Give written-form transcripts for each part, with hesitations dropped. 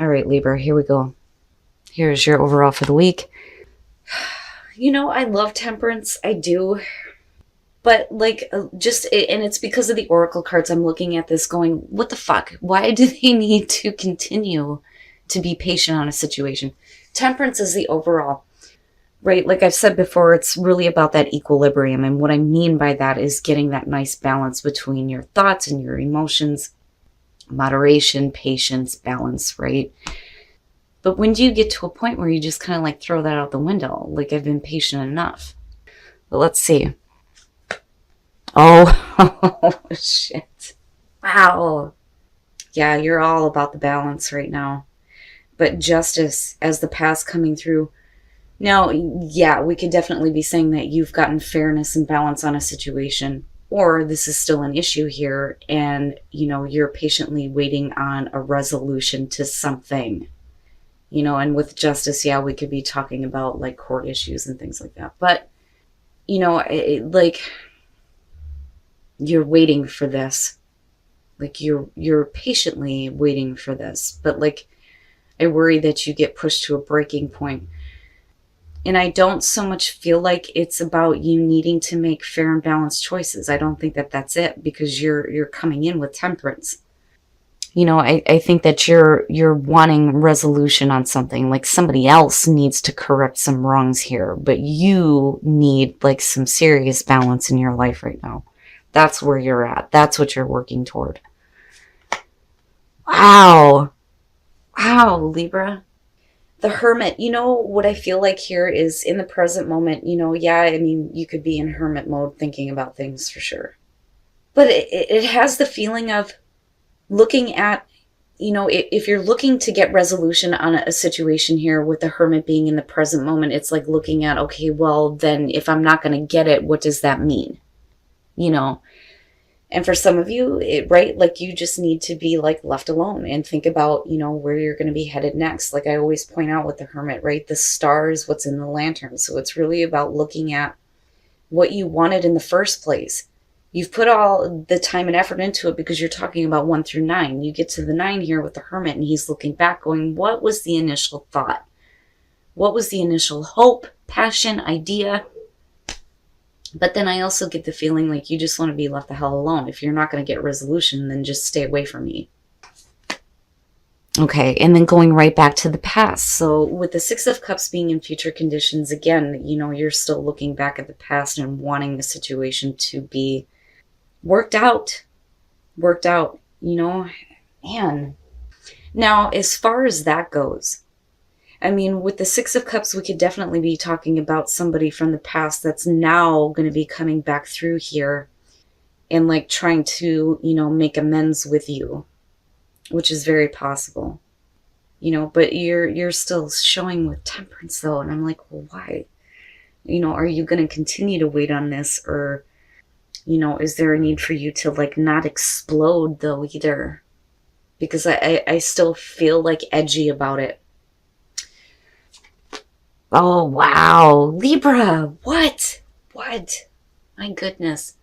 All right, Libra, here we go. Here's your overall for the week. I love temperance. I do. But and it's because of the oracle cards. I'm looking at this going, what the fuck? Why do they need to continue to be patient on a situation? Temperance is the overall, right? Like I've said before, it's really about that equilibrium. And what I mean by that is getting that nice balance between your thoughts and your emotions, moderation, patience, balance, right? But when do you get to a point where you just kind of like throw that out the window? Like, I've been patient enough. But let's see. Oh, shit. Wow. Yeah, you're all about the balance right now. But justice as the past coming through. Now, yeah, we could definitely be saying that you've gotten fairness and balance on a situation. Or this is still an issue here and, you're patiently waiting on a resolution to something. And with justice, yeah, we could be talking about like court issues and things like that. But, you're waiting for this. Like you're patiently waiting for this. But like, I worry that you get pushed to a breaking point. And I don't so much feel like it's about you needing to make fair and balanced choices. I don't think that that's it, because you're coming in with temperance. I think that you're wanting resolution on something. Like somebody else needs to correct some wrongs here, but you need like some serious balance in your life right now. That's where you're at. That's what you're working toward. Wow. Wow, Libra. The Hermit. What I feel like here is in the present moment, yeah, I mean, you could be in hermit mode thinking about things for sure. But it has the feeling of looking at, if you're looking to get resolution on a situation here with the Hermit being in the present moment, it's like looking at, okay, well, then if I'm not going to get it, what does that mean? And for some of you, right, like you just need to be like left alone and think about, where you're going to be headed next. Like I always point out with the Hermit, right, the star is what's in the lantern. So it's really about looking at what you wanted in the first place. You've put all the time and effort into it because you're talking about 1 through 9. You get to the 9 here with the Hermit and he's looking back going, what was the initial thought? What was the initial hope, passion, idea? But then I also get the feeling like you just want to be left the hell alone. If you're not going to get resolution, then just stay away from me. Okay, and then going right back to the past. So with the 6 of Cups being in future conditions, again, you're still looking back at the past and wanting the situation to be worked out, man. Now, as far as that goes, I mean, with the 6 of Cups, we could definitely be talking about somebody from the past that's now going to be coming back through here and like trying to, make amends with you, which is very possible, but you're still showing with temperance though. And I'm like, well, why? Are you going to continue to wait on this, or, is there a need for you to like not explode though either? Because I still feel like edgy about it. Oh, wow. Libra. What? My goodness.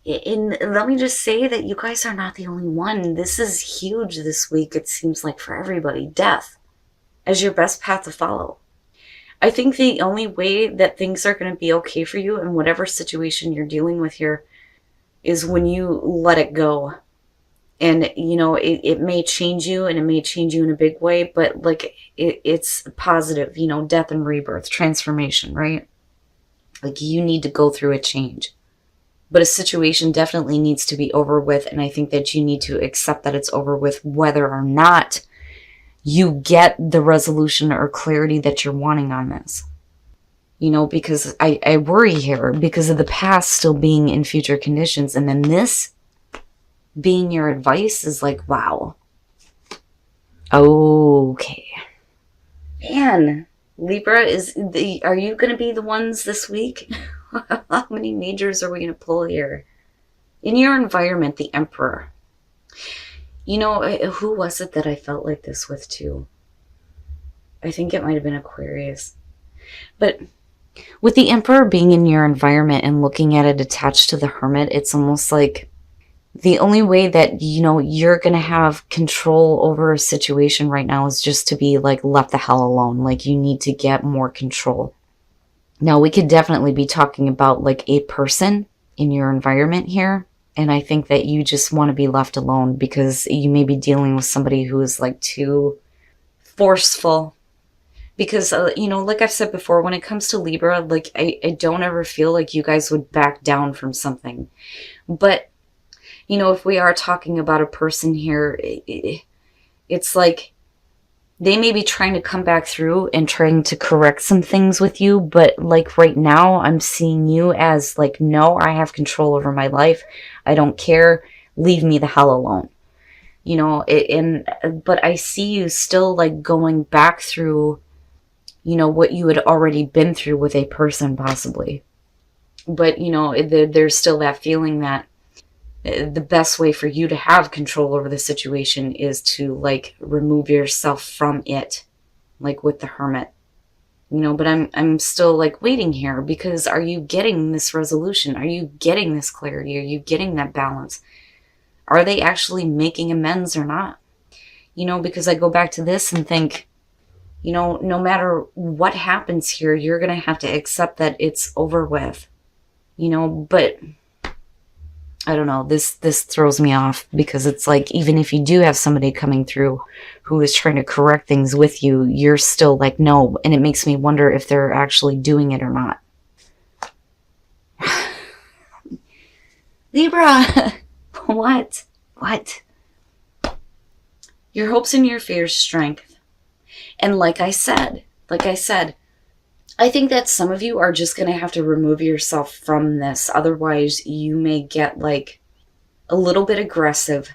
And let me just say that you guys are not the only one. This is huge this week, it seems like, for everybody. Death as your best path to follow. I think the only way that things are going to be okay for you in whatever situation you're dealing with here is when you let it go. And, it may change you, and it may change you in a big way, but like it's positive, death and rebirth, transformation, right? Like you need to go through a change. But a situation definitely needs to be over with, and I think that you need to accept that it's over with whether or not you get the resolution or clarity that you're wanting on this. Because I worry here because of the past still being in future conditions, and then this being your advice is like, wow. Okay. Man, Libra, are you going to be the ones this week? How many majors are we going to pull here? In your environment, the Emperor. Who was it that I felt like this with too? I think it might have been Aquarius. But with the Emperor being in your environment and looking at it attached to the Hermit, it's almost like The only way that, you're going to have control over a situation right now is just to be like left the hell alone. Like you need to get more control. Now, we could definitely be talking about like a person in your environment here. And I think that you just want to be left alone because you may be dealing with somebody who is like too forceful. Because, like I've said before, when it comes to Libra, like I don't ever feel like you guys would back down from something. But, if we are talking about a person here, it's like they may be trying to come back through and trying to correct some things with you. But like right now, I'm seeing you as like, no, I have control over my life. I don't care. Leave me the hell alone. But I see you still like going back through, what you had already been through with a person possibly. But, there's still that feeling that the best way for you to have control over the situation is to like remove yourself from it, like with the Hermit. But I'm still like waiting here because are you getting this resolution? Are you getting this clarity? Are you getting that balance? Are they actually making amends or not? Because I go back to this and think, no matter what happens here, you're going to have to accept that it's over with, but I don't know, this throws me off because it's like, even if you do have somebody coming through who is trying to correct things with you, you're still like, no. And it makes me wonder if they're actually doing it or not. Libra, what? Your hopes and your fears, strength. And like I said, I think that some of you are just going to have to remove yourself from this. Otherwise, you may get like a little bit aggressive,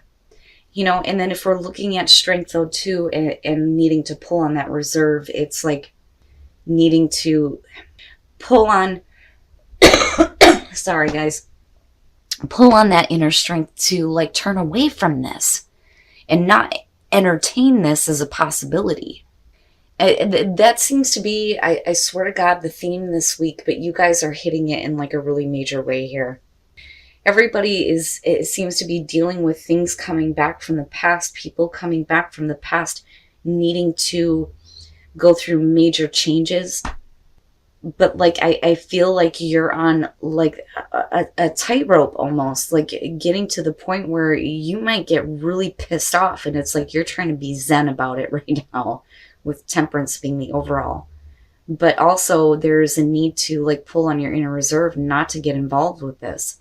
and then if we're looking at strength though too, and needing to pull on that reserve, it's like needing to pull on, sorry guys, pull on that inner strength to like turn away from this and not entertain this as a possibility. That seems to be, I swear to God, the theme this week, but you guys are hitting it in like a really major way here. Everybody it seems to be dealing with things coming back from the past, people coming back from the past, needing to go through major changes. But like, I feel like you're on like a tightrope almost, like getting to the point where you might get really pissed off and it's like you're trying to be zen about it right now, with temperance being the overall. But also there's a need to like pull on your inner reserve not to get involved with this.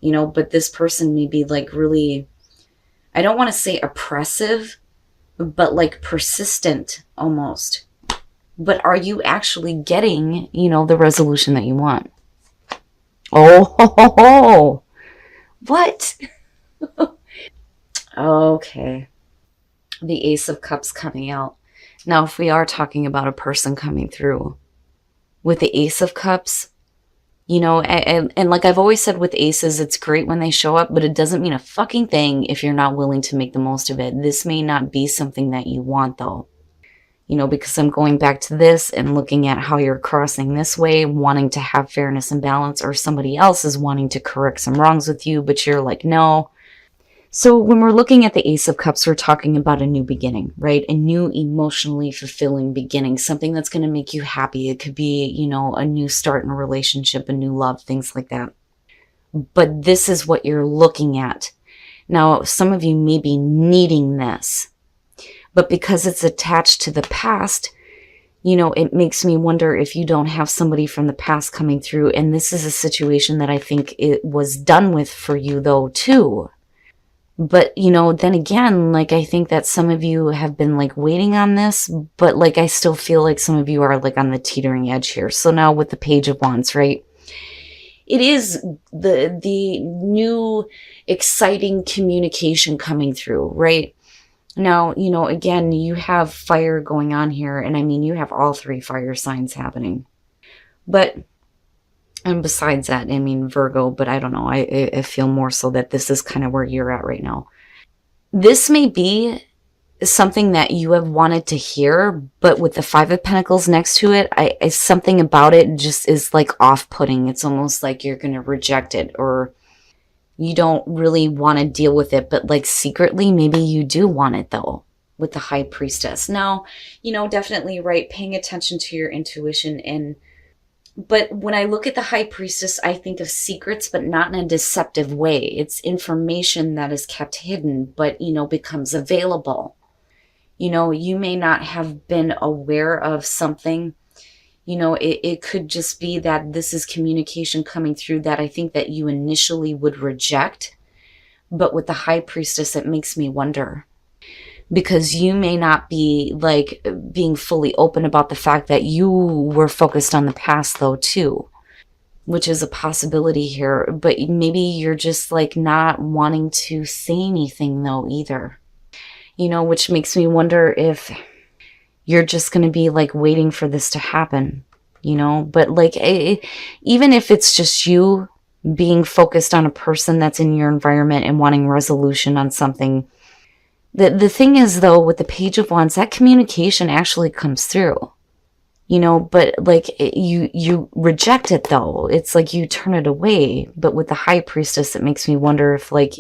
But this person may be like really, I don't want to say oppressive, but like persistent almost. But are you actually getting, the resolution that you want? Oh, what? Okay. The Ace of Cups coming out. Now, if we are talking about a person coming through with the Ace of Cups, and like I've always said with aces, it's great when they show up, but it doesn't mean a fucking thing if you're not willing to make the most of it. This may not be something that you want though, because I'm going back to this and looking at how you're crossing this way, wanting to have fairness and balance, or somebody else is wanting to correct some wrongs with you, but you're like, no. So when we're looking at the Ace of Cups, we're talking about a new beginning, right? A new emotionally fulfilling beginning, something that's going to make you happy. It could be, a new start in a relationship, a new love, things like that. But this is what you're looking at. Now, some of you may be needing this, but because it's attached to the past, it makes me wonder if you don't have somebody from the past coming through. And this is a situation that I think it was done with for you though, too. But, then again, like, I think that some of you have been, like, waiting on this, but, like, I still feel like some of you are, like, on the teetering edge here. So now with the Page of Wands, right? It is the new, exciting communication coming through, right? Now, again, you have fire going on here, and I mean, you have all three fire signs happening. But... and besides that, I mean, Virgo, but I don't know. I feel more so that this is kind of where you're at right now. This may be something that you have wanted to hear, but with the Five of Pentacles next to it, something about it just is like off-putting. It's almost like you're going to reject it, or You don't really want to deal with it, but like secretly, maybe you do want it though, with the High Priestess. Now, definitely, right, paying attention to your intuition. But when I look at the High Priestess, I think of secrets, but not in a deceptive way. It's information that is kept hidden, but, becomes available. You may not have been aware of something. It could just be that this is communication coming through that I think that you initially would reject. But with the High Priestess, it makes me wonder. Because you may not be like being fully open about the fact that you were focused on the past though too, which is a possibility here. But maybe you're just like not wanting to say anything though either, which makes me wonder if you're just going to be like waiting for this to happen, but like even if it's just you being focused on a person that's in your environment and wanting resolution on something. The thing is, though, with the Page of Wands, that communication actually comes through, but like you reject it, though. It's like you turn it away. But with the High Priestess, it makes me wonder if like,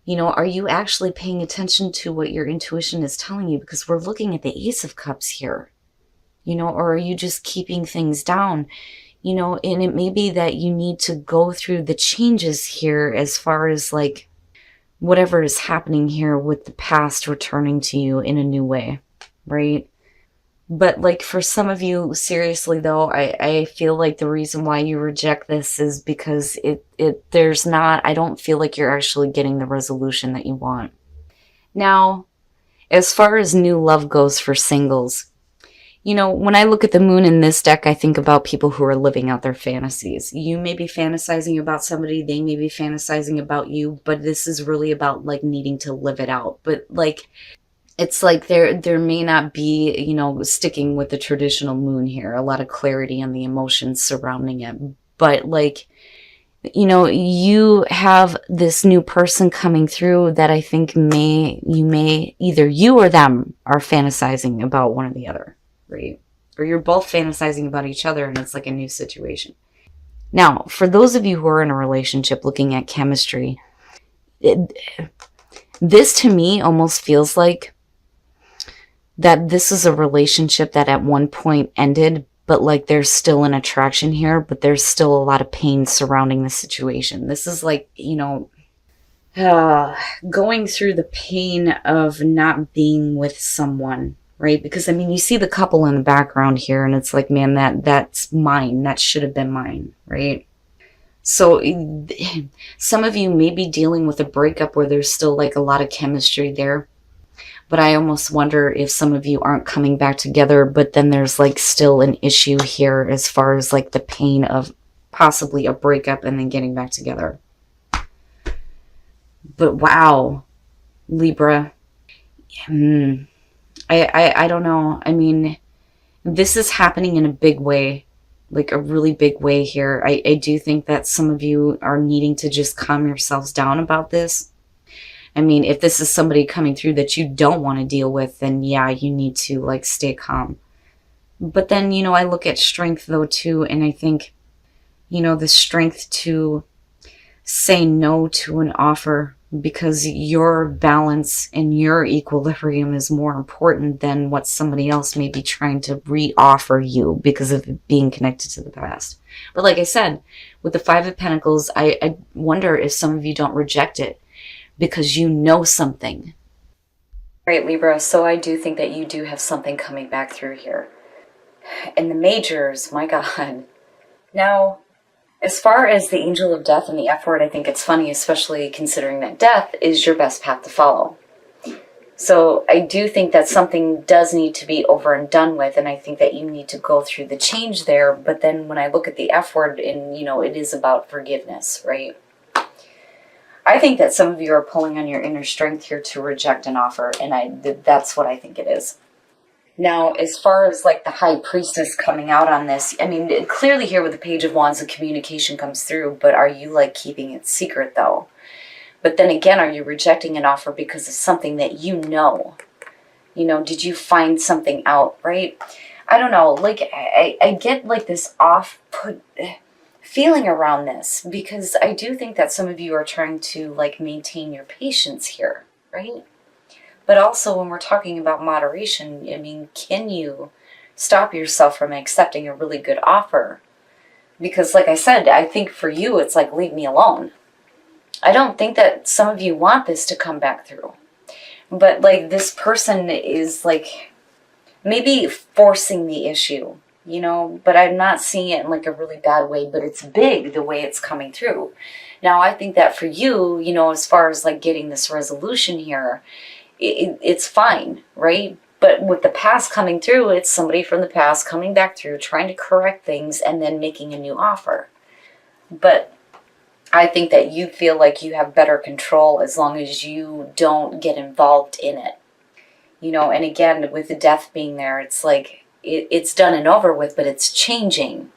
are you actually paying attention to what your intuition is telling you? Because we're looking at the Ace of Cups here, or are you just keeping things down? And it may be that you need to go through the changes here as far as like, whatever is happening here with the past returning to you in a new way, right? But like for some of you, seriously though, I feel like the reason why you reject this is because I don't feel like you're actually getting the resolution that you want. Now, as far as new love goes for singles, when I look at the moon in this deck, I think about people who are living out their fantasies. You may be fantasizing about somebody, they may be fantasizing about you, but this is really about like needing to live it out. But like, it's like there may not be, sticking with the traditional moon here, a lot of clarity on the emotions surrounding it. But like, you have this new person coming through that I think either you or them are fantasizing about one or the other. Right? Or you're both fantasizing about each other and it's like a new situation. Now, for those of you who are in a relationship looking at chemistry, this to me almost feels like that this is a relationship that at one point ended, but like there's still an attraction here, but there's still a lot of pain surrounding the situation. This is like, going through the pain of not being with someone. Right? Because, I mean, you see the couple in the background here, and it's like, man, that's mine. That should have been mine, right? So some of you may be dealing with a breakup where there's still like a lot of chemistry there. But I almost wonder if some of you aren't coming back together, but then there's like still an issue here as far as like the pain of possibly a breakup and then getting back together. But wow, Libra. I don't know. I mean, this is happening in a big way, like a really big way here. I do think that some of you are needing to just calm yourselves down about this. I mean, if this is somebody coming through that you don't want to deal with, then yeah, you need to like stay calm. But then, I look at strength though too, and I think, the strength to say no to an offer because your balance and your equilibrium is more important than what somebody else may be trying to re-offer you because of it being connected to the past. But like I said, with the Five of Pentacles, I wonder if some of you don't reject it because you know something. All right, Libra, so I do think that you do have something coming back through here. And the majors, my God. Now, as far as the Angel of Death and the F word, I think it's funny, especially considering that death is your best path to follow. So I do think that something does need to be over and done with, and I think that you need to go through the change there. But then when I look at the F word, and it is about forgiveness, right? I think that some of you are pulling on your inner strength here to reject an offer, and that's what I think it is. Now, as far as like the High Priestess coming out on this, I mean, clearly here with the Page of Wands, the communication comes through, but are you like keeping it secret though? But then again, are you rejecting an offer because of something that you know? Did you find something out, right? I don't know, like I get like this off-put feeling around this, because I do think that some of you are trying to like maintain your patience here, right? But also when we're talking about moderation, I mean, can you stop yourself from accepting a really good offer? Because like I said, I think for you, it's like, leave me alone. I don't think that some of you want this to come back through. But like this person is like maybe forcing the issue, you know, but I'm not seeing it in like a really bad way, but it's big the way it's coming through. Now, I think that for you, you know, as far as like getting this resolution here, it's fine, right? But with the past coming through, it's somebody from the past coming back through, trying to correct things and then making a new offer. But I think that you feel like you have better control as long as you don't get involved in it. You know, and again, with the death being there, it's like it's done and over with, but it's changing.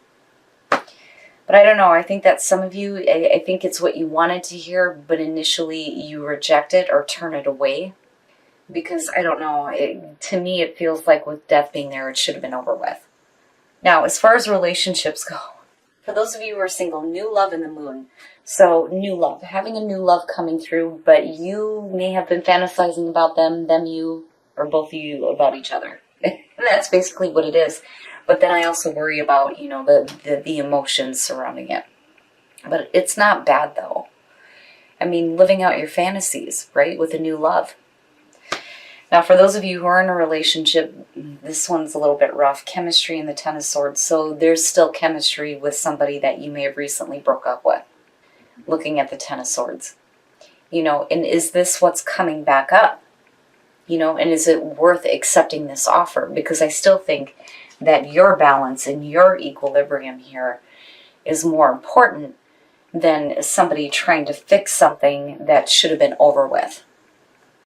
But I don't know. I think that some of you, I think it's what you wanted to hear, but initially you reject it or turn it away. Because I don't know, to me it feels like with death being there, it should have been over with. Now, as far as relationships go, for those of you who are single, new love in the moon. So, new love, having a new love coming through, but you may have been fantasizing about them, you, or both of you about each other. And that's basically what it is. But then I also worry about, you know, the emotions surrounding it. But it's not bad, though. I mean, living out your fantasies, right, with a new love. Now, for those of you who are in a relationship, this one's a little bit rough. Chemistry in the Ten of Swords. So there's still chemistry with somebody that you may have recently broke up with. Looking at the Ten of Swords. You know, and is this what's coming back up? You know, and is it worth accepting this offer? Because I still think that your balance and your equilibrium here is more important than somebody trying to fix something that should have been over with.